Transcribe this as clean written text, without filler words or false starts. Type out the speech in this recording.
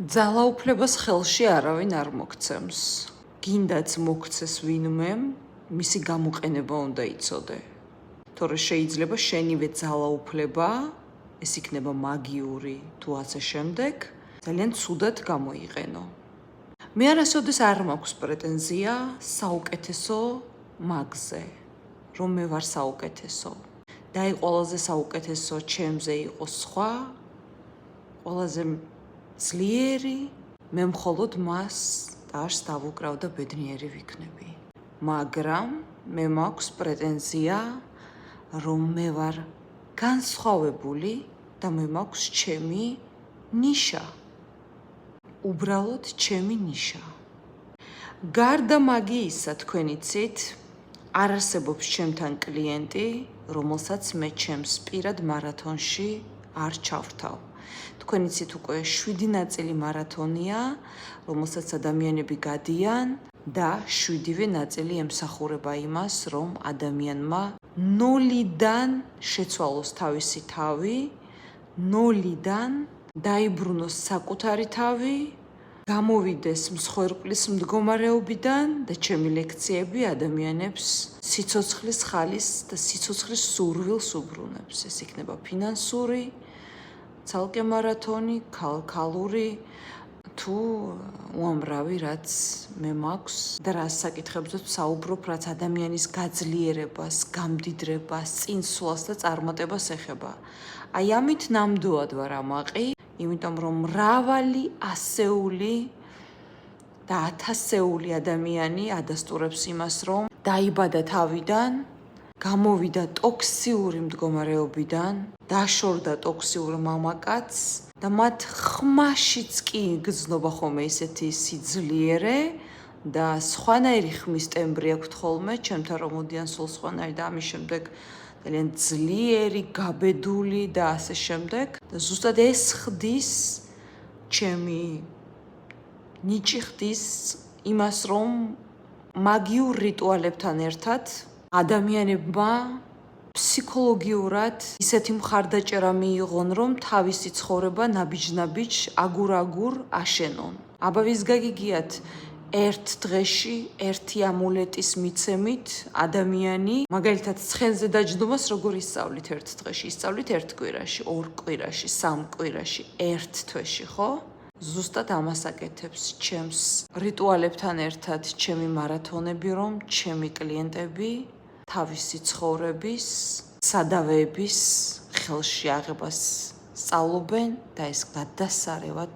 ძალაუფლებას ხელში არავინ არ მოგცემს. გინდაც მოგცეს ვინმემ, მისი გამოყენება უნდა იცოდე. თორე შეიძლება შენივე ძალაუფლება, ეს იქნება მაგიური თუ ასე შემდეგ, ძალიან ცუდად გამოიყენო. მე არასოდეს არ მაქვს პრეტენზია საუკეთესო მაგზე, რომ მე ვარ საუკეთესო. და აი ყველაზე საუკეთესო ჩემზე იყოს სხვა, ყველაზე ძლიერი, მე მხოლოდ მას დარს დავუკრავ და ბედნიერი ვიქნები. მაგრამ მე მაქვს პრეტენზია, რომ მე ვარ განსხვავებული და მე მაქვს ჩემი ნიშა. უბრალოდ ჩემი ნიშა. გარდა მაგიისა, თქვენ იცით, არ არსებობს ჩემთან კლიენტი, რომელსაც მე ჩემს პირად მარათონში არ ჩავრთავ. თქვენ იცით უკვე 7 ნაწილი მარათონია, რომელსაც ადამიანები გადიან და 7-ვე ნაწილი ემსახურება იმას, რომ ადამიანმა 0-დან შეცვალოს თავისი თავი, 0-დან დაიბრუნოს საკუთარი თავი, გამოვიდეს მსხვერპლის მდგომარეობიდან და ჩემი ლექციები ადამიანებს სიცოცხლის ხალის და სიცოცხლის სურვილს უბრუნებს. ეს იქნება ფინანსური, ცალკე მარათონი, ქალური თუ უამრავი, რაც მე მაქვს და რას საკითხებზეც ვსაუბრობ, რაც ადამიანის გაძლიერებას, გამდიდრებას, წინსვლას და წარმატებას ეხება. აი ამით ნამდვილად ვარ ამაყი, იმიტომ რომ მრავალი ასეული და ათასეული ადამიანი ადასტურებს იმას, რომ დაიბადა თავიდან, გამოვიდა ტოქსიური მდგომარეობიდან, დაშორდა ტოქსიურ მამაკაცს და მათ ხმაშიც კი გრძნობა ხოლმე ისეთი სიძლიერე და სხვანაირი ხმის ტემბრი აქვთ ხოლმე, ჩემთან რომ მოდიან სულ სხვანაირი და ამის შემდეგ ძალიან ძლიერი, გაბედული და ასე შემდეგ. და ზუსტად ეს ხდის ჩემი ნიჭი ხდის იმას, რომ მაგიურ რიტუალებთან ერთად ადამიანებმა ფსიქოლოგიურად ისეთი მხარდაჭერა მიიღონ, რომ თავისი ცხოვრება ნაბიჯ-ნაბიჯ, აგურ-აგურ აშენონ. აბა ვის გაგიგიათ ერთ დღეში, ერთი ამულეტის მიცემით ადამიანი, მაგალითად ცხენზე დაჯდომას როგორ ისწავლით ერთ დღეში? ისწავლით ერთ კვირაში, ორ კვირაში, სამ კვირაში, ერთ თვეში, ხო? ზუსტად ამას აკეთებს ჩემს რიტუალებთან ერთად ჩემი მარათონები, რომ ჩემი კლიენტები თავისი ცხოვრების, სადავეების ხელში აღებას სწავლობენ და ეს გადასარევად